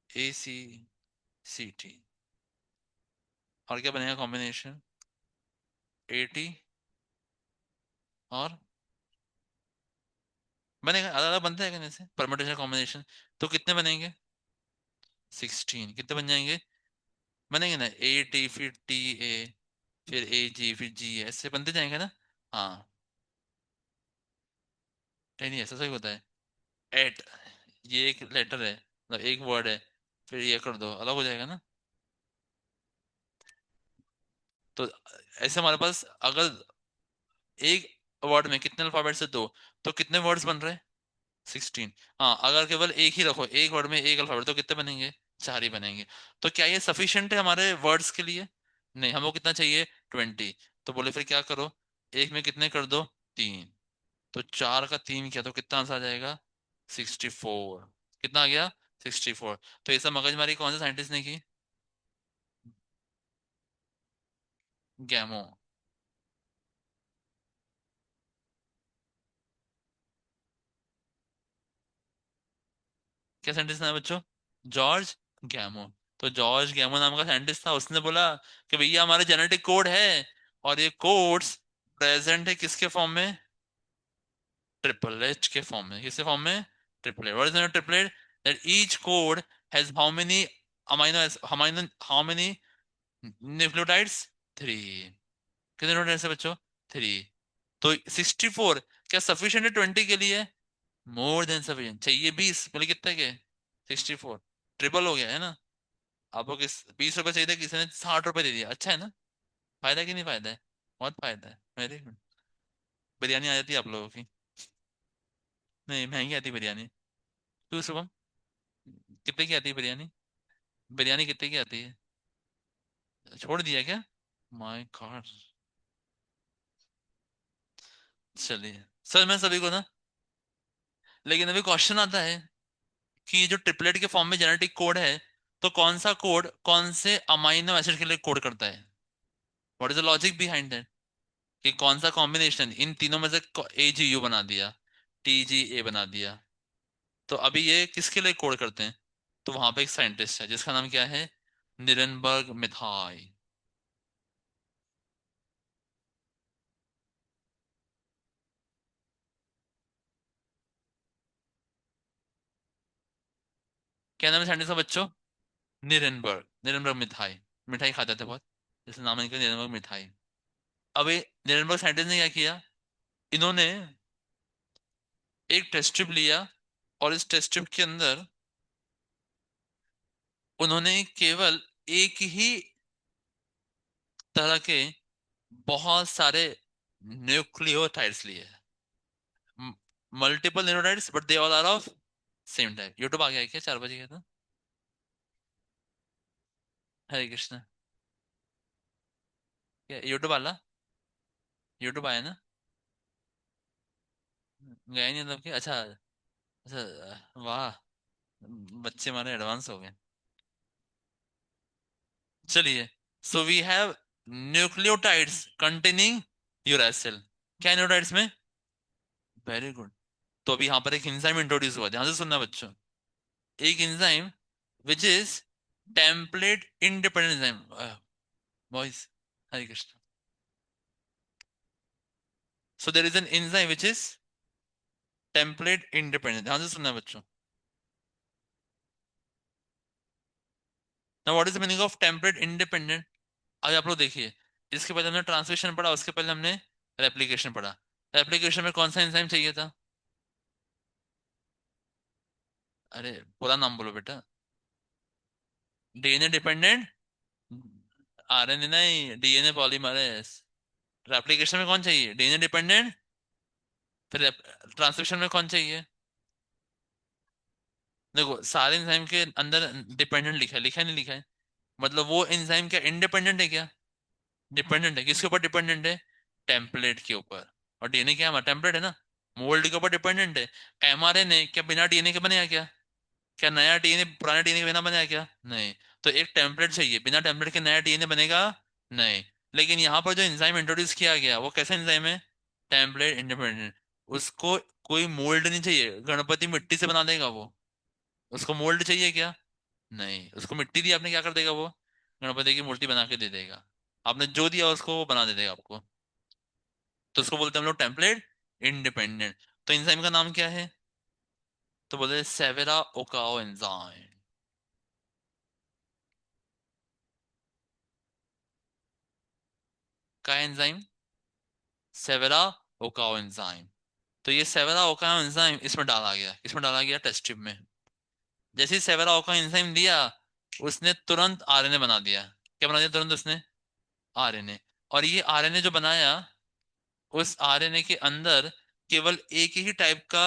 ए सी, सी टी। और क्या बनेगा कॉम्बिनेशन? ए टी और बनेगा, अलग अलग बनते हैं जैसे परमुटेशन कॉम्बिनेशन। तो कितने बनेंगे? 16। कितने बन जाएंगे? बनेंगे ना, ए टी फिर टी ए, फिर ए जी फिर जी, ऐसे बनते जाएंगे ना। हाँ। नहीं नहीं, ऐसा सही होता है। एट, ये एक लेटर है, मतलब एक वर्ड है, फिर ये कर दो, अलग हो जाएगा ना। तो ऐसे हमारे पास अगर एक वर्ड में कितने अल्फाबेट से दो, तो कितने वर्ड्स बन रहे हैं? 16। हाँ, अगर केवल एक ही रखो, एक वर्ड में एक अल्फाबेट, तो कितने बनेंगे? चार ही बनेंगे। तो क्या ये सफिशिएंट है हमारे वर्ड्स के लिए? नहीं, हमको कितना चाहिए? 20। तो बोले फिर क्या करो, एक में कितने कर दो? तीन। तो चार का तीन किया तो कितना आंसर आ जाएगा? 64। कितना आ गया? 64। तो ये सब मगजमारी कौन से साइंटिस्ट ने की? गैमो। क्या साइंटिस्ट नाम है बच्चों? जॉर्ज गैमो। तो जॉर्ज गैमो नाम का साइंटिस्ट था, उसने बोला कि भैया हमारे जेनेटिक कोड है, और ये कोड्स प्रेजेंट है किसके फॉर्म में? ट्रिपल एच के फॉर्म में। किसके फॉर्म में? Triplet. What is triplet? That each code has how many amino amino, how many nucleotides? Three. कितने न्यूक्लियोटाइड्स है बच्चों? थ्री। तो 64 क्या सफिशिएंट है 20 के लिए? More than sufficient. चाहिए 20, बोले कितने के? 64। ट्रिपल हो गया है ना। आपको किस 20 रुपए चाहिए थे, किसी ने 60 रुपए दे दिया, अच्छा है ना? फायदा कि नहीं फायदा है? बहुत फायदा है, वेरी गुड। बिरयानी आ जाती है आप लोगों की? नहीं, महंगी आती है बिरयानी। क्यों शुभम? कितने की आती है बिरयानी? बिरयानी कितने की आती है? छोड़ दिया क्या? My God. चलिए सर, मैं सभी को ना, लेकिन अभी क्वेश्चन आता है कि ये जो ट्रिपलेट के फॉर्म में जेनेटिक कोड है, तो कौन सा कोड कौन से अमाइनो एसिड के लिए कोड करता है? What is the logic behind that? कि कौन सा कॉम्बिनेशन इन तीनों में से ए जी यू बना दिया, टी जी ए बना दिया, तो अभी ये किसके लिए कोड करते हैं? तो वहां पे एक साइंटिस्ट है जिसका नाम क्या है? निरनबर्ग मिथाई। क्या नाम है साइंटिस्ट का बच्चों? निरनबर्ग, निरनबर्ग मिथाई। मिठाई खाते थे बहुत, इसलिए नाम है इनका निरनबर्ग मिठाई। अभी निरनबर्ग साइंटिस्ट ने क्या किया? इन्होंने एक टेस्ट ट्यूब लिया, और इस टेस्ट ट्यूब के अंदर उन्होंने केवल एक ही तरह के बहुत सारे न्यूक्लियोटाइड्स लिए। Multiple nucleotides, but they all are of same type. YouTube आ गया है क्या 4 बजे का? तो हरे कृष्ण। क्या यूट्यूब वाला? यूट्यूब आया ना? गया ही नहीं मतलब कि, अच्छा। अच्छा, वाह। बच्चे हमारे एडवांस हो गए। चलिए, so we have nucleotides containing uracil. क्या न्यूक्लियोटाइड्स में? Very good. तो अभी यहाँ पर एक एंजाइम इंट्रोड्यूस हुआ, ध्यान से सुनना बच्चों। एक enzyme which is template independent enzyme. Voice, Hare Krishna. So there is an enzyme which is template independent, ध्यान से सुनना बच्चों। Now what is the meaning of template independent? अभी आप लोग देखिए, इसके पहले हमने ट्रांसलेशन पढ़ा, उसके पहले हमने रेप्लिकेशन पढ़ा। रेप्लिकेशन में कौन सा एंजाइम चाहिए था? अरे, पूरा नाम बोलो बेटा। डीएनए डिपेंडेंट आरएनए नहीं, डीएनए पॉलीमरेज। रेप्लिकेशन में कौन चाहिए? DNA dependent. फिर ट्रांसक्रिप्शन में कौन चाहिए? देखो, सारे एंजाइम के अंदर डिपेंडेंट लिखा है, लिखा है नहीं लिखा है? मतलब वो एंजाइम क्या इंडिपेंडेंट है क्या? डिपेंडेंट है। किसके ऊपर डिपेंडेंट है? टेम्पलेट के ऊपर। और डीएनए क्या है? टेम्पलेट है ना। मोल्ड के ऊपर डिपेंडेंट है। एमआरएनए क्या बिना डीएनए के बनेगा क्या? क्या नया डीएनए पुराने डीएनए के बिना बनेगा क्या? नहीं। तो एक टेम्पलेट चाहिए, बिना टेम्पलेट के नया डीएनए बनेगा? नहीं। लेकिन यहाँ पर जो एंजाइम इंट्रोड्यूस किया गया वो कैसा एंजाइम है? Template independent. उसको कोई मोल्ड नहीं चाहिए, गणपति मिट्टी से बना देगा वो। उसको मोल्ड चाहिए क्या? नहीं। उसको मिट्टी दी आपने, क्या कर देगा वो? गणपति की मूर्ति बना के दे देगा। आपने जो दिया उसको वो बना दे देगा आपको। तो उसको बोलते हैं हम लोग टेम्पलेट इंडिपेंडेंट। तो एंजाइम का नाम क्या है? तो बोलते हैं सेवेरा ओकाओ एंजाइम। का एंजाइम? सेवेरा ओकाओ एंजाइम। तो ये सेवेरा ओकाओ एंजाइम इसमें डाला गया, इसमें डाला गया टेस्ट ट्यूब में। जैसे ही सेवेरा ओकाओ एंजाइम दिया, उसने तुरंत आरएनए बना दिया। क्या बना दिया तुरंत उसने? आरएनए। और ये आरएनए जो बनाया, उस आरएनए के अंदर केवल एक ही टाइप का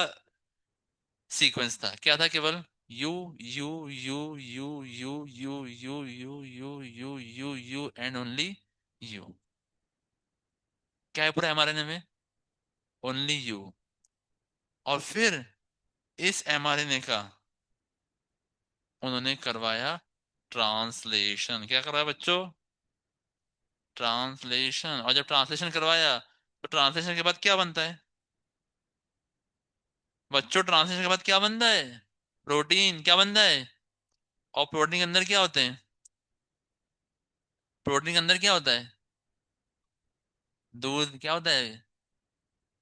सीक्वेंस था। क्या था? केवल you you you you you you you you you you you you and only you. क्या है पूरा एमआरएनए में? Only you. और फिर इस एमआरएनए का उन्होंने करवाया ट्रांसलेशन। क्या करवाया बच्चों? ट्रांसलेशन। और जब ट्रांसलेशन करवाया, तो ट्रांसलेशन के बाद क्या बनता है बच्चों? ट्रांसलेशन के बाद क्या बनता है? प्रोटीन। क्या बनता है? और प्रोटीन के अंदर क्या होते हैं? प्रोटीन के अंदर क्या होता है? दूध। क्या होता है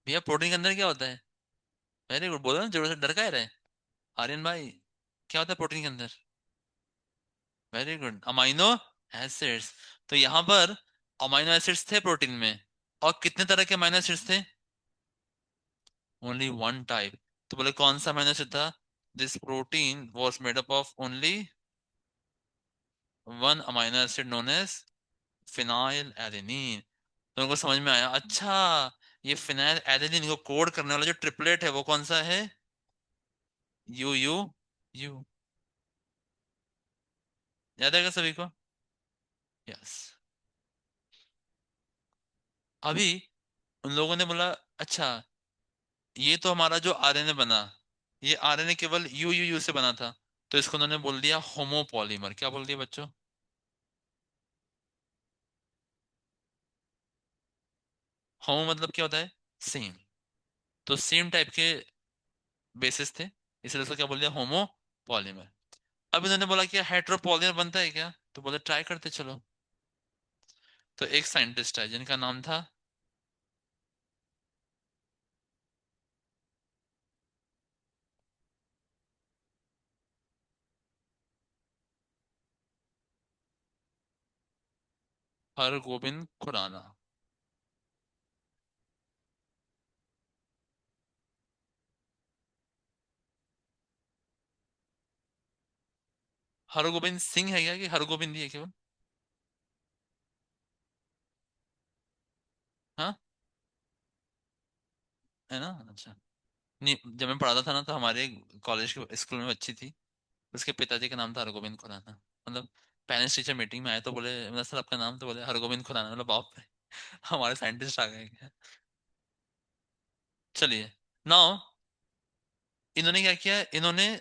भैया प्रोटीन के अंदर? क्या होता है? वेरी गुड, बोलो ना, जोर से, डर का रहे आर्यन भाई। क्या होता है प्रोटीन के अंदर? Very good, amino acids. तो यहाँ पर अमाइनो एसिड्स थे प्रोटीन में, और कितने तरह के अमाइनो एसिड्स थे? Only one type. तो बोले कौन सा अमाइनो एसिड था? This protein was made up of only one amino acid known as phenylalanine. तो उनको समझ में आया, अच्छा ये फिनाइल एडेनिन को कोड करने वाला जो ट्रिपलेट है वो कौन सा है? You you you. याद आएगा सभी को? यस। अभी उन लोगों ने बोला, अच्छा ये तो हमारा जो आरएनए बना, ये आरएनए केवल यू से बना था, तो इसको उन्होंने बोल दिया होमोपॉलीमर। क्या बोल दिया बच्चों? होमो मतलब क्या होता है? सेम। तो सेम टाइप के बेसिस थे, इसलिए उसको क्या बोल दिया? होमोपॉलीमर। अब इन्होंने बोला कि हेट्रोपॉलीमर बनता है क्या? तो बोले ट्राई करते चलो। तो एक साइंटिस्ट है जिनका नाम था हरगोबिंद खुराना। हरगोबिंद सिंह है क्या, कि हरगोबिंद ही है केवल? हाँ, है ना? अच्छा। नहीं, जब मैं पढ़ाता था ना, तो हमारे कॉलेज के स्कूल में बच्ची थी, उसके पिताजी का नाम था हरगोविंद खुराना। मतलब पेरेंट्स टीचर मीटिंग में आए तो बोले, मतलब सर आपका नाम? तो बोले हरगोविंद खुराना। मतलब बाप रे, हमारे साइंटिस्ट आ गए क्या? चलिए, नाउ इन्होंने क्या किया, इन्होंने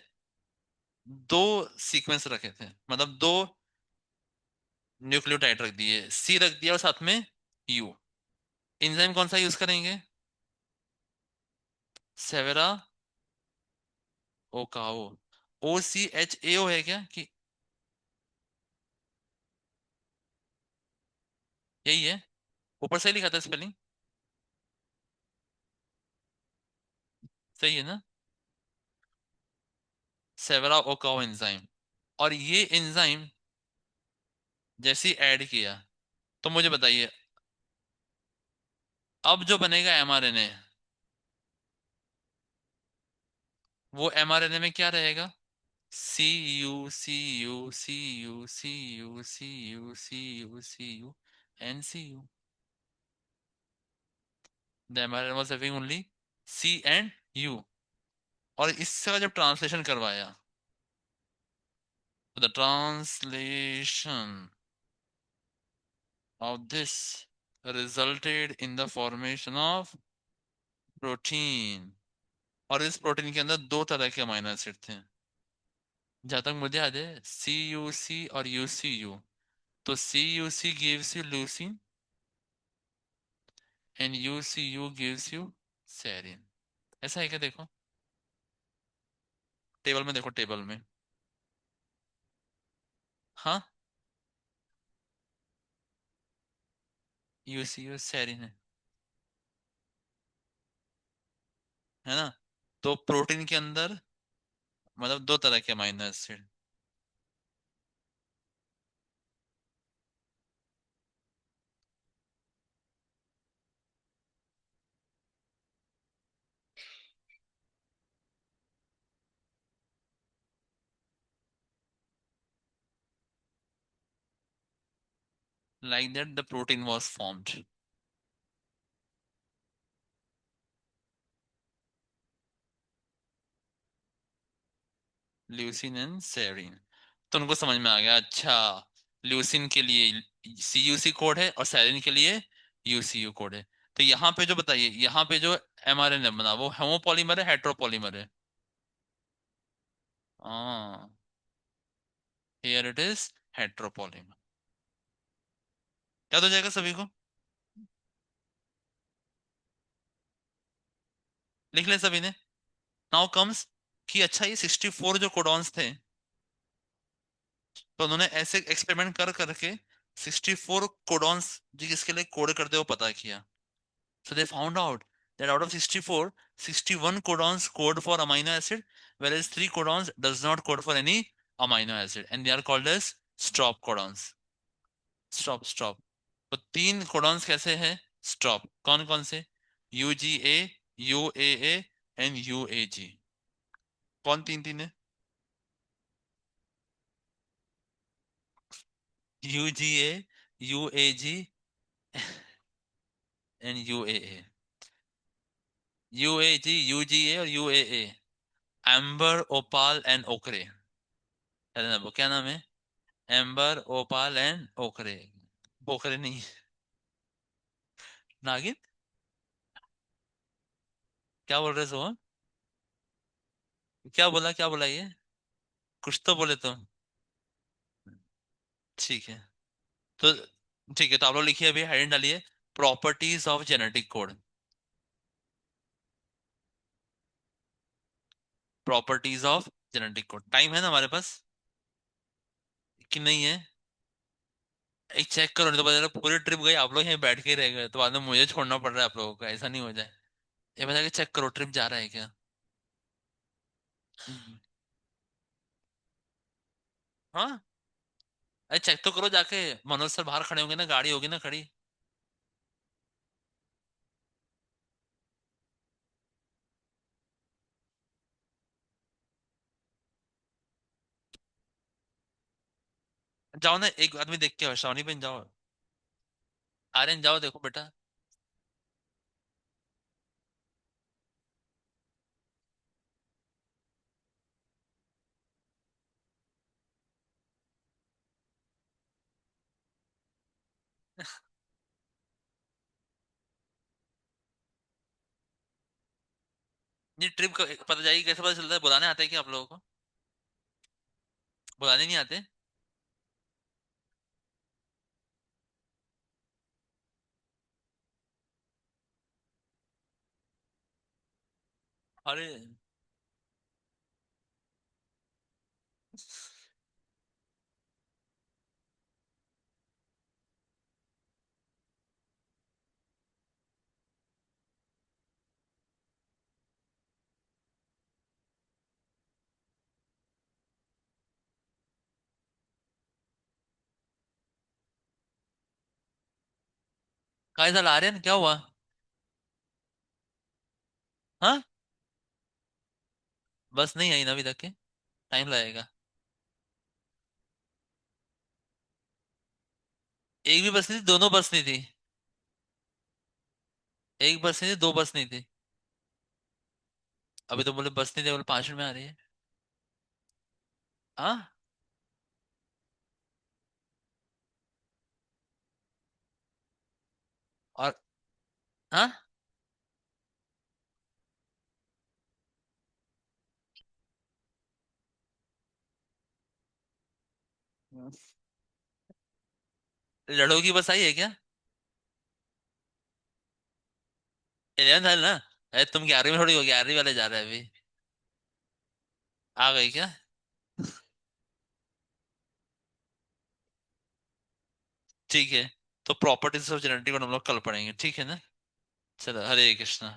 दो सीक्वेंस रखे थे, मतलब दो न्यूक्लियोटाइड रख दिए, सी रख दिया और साथ में यू। एंजाइम कौन सा यूज करेंगे? सेवेरा ओकाओ। OCHAO है क्या, कि यही है? ऊपर से ही लिखा था स्पेलिंग। सही है ना? सेवेरा ओकाओ एंजाइम। और ये एंजाइम जैसे ही ऐड किया, तो मुझे बताइए, अब जो बनेगा mRNA, वो mRNA में क्या रहेगा? CU, NCU। The mRNA was having only C and U। और इसका जब ट्रांसलेशन करवाया, the translation of this resulted in the formation of protein। और इस प्रोटीन के अंदर दो तरह के अमीनो एसिड थे, जहां तक मुझे याद है, CUC और UCU। तो CUC gives you leucine and UCU gives you serine। ऐसा है क्या? देखो टेबल में, देखो टेबल में। हाँ, UCU सेरिन है ना? तो प्रोटीन के अंदर मतलब दो तरह के amino acid. Like that the protein was formed. Leucine and serine. तो उनको समझ में आ गया, अच्छा ल्यूसिन के लिए CUC कोड है और सेरिन के लिए UCU कोड है। तो यहाँ पे जो बताइए, यहाँ पे जो mRNA बना वो होमोपॉलीमर है हेट्रोपॉलीमर है? हाँ, हियर इट इज हेट्रोपॉलीमर। याद हो जाएगा सभी को? लिख ले सभी ने। नाउ कम्स कि अच्छा ये 64 जो कोडॉन्स थे, तो उन्होंने ऐसे एक्सपेरिमेंट कर करके 64 कोडॉन्स जी किसके लिए कोड करते हो पता किया। So they found out that out of 64, 61 codons code for amino acid, whereas 3 codons does not code for any amino acid, and they are called as stop codons. Stop stop. तो तीन codons कैसे हैं? Stop कौन कौन से? UGA, UAA and UAG। कौन तीन तीन है? UGA, UAG and UAA। UAG, UGA और UAA। एम्बर, ओपाल एंड ओकरे। वो क्या नाम है? एम्बर, ओपाल एंड ओकरे। पोखरे नहीं। नागिन। क्या बोल रहे हो? क्या बोला ये? कुछ तो बोले तुम। ठीक है। तो ठीक है, तो आप लोग लिखिए, अभी हेडिंग डालिए, properties of genetic code. Properties of genetic code. Time है ना हमारे पास कि नहीं है? एक चेक करो, नहीं तो पता चला पूरी ट्रिप गई, आप लोग यहीं बैठ के ही रह गए, तो बाद में मुझे छोड़ना पड़ रहा है आप लोगों को, ऐसा नहीं हो जाए। ये बता के चेक करो, ट्रिप जा रहा है क्या? हम्म। हाँ। अरे चेक तो करो जाके। मनोज सर बाहर खड़े होंगे ना, गाड़ी होगी ना खड़ी। जाओ ना, एक आदमी देख के आओ, श्रावणी बहन जाओ। आर्यन जाओ, देखो बेटा। ये ट्रिप पता जाएगी कैसे? पता चलता है? बुलाने आते हैं क्या आप लोगों को? बुलाने नहीं आते? अरे कहा साल आर्यन क्या हुआ? हाँ। बस नहीं आई ना अभी तक के? टाइम लगेगा। एक भी बस नहीं थी, दोनों बस नहीं थी? एक बस नहीं थी, दो बस नहीं थी? अभी तो बोले बस नहीं थी, बोले 5 मिनट में आ रही है। हाँ। और हाँ। लड़ों की बस आई है क्या? 11 है ना? अरे तुम 11वीं में थोड़ी हो, 11वीं वाले जा रहे हैं अभी। आ गई क्या? ठीक है। तो प्रॉपर्टीज ऑफ जेनेटिक हम लोग कल पढ़ेंगे, ठीक है ना? चलो, हरे कृष्णा।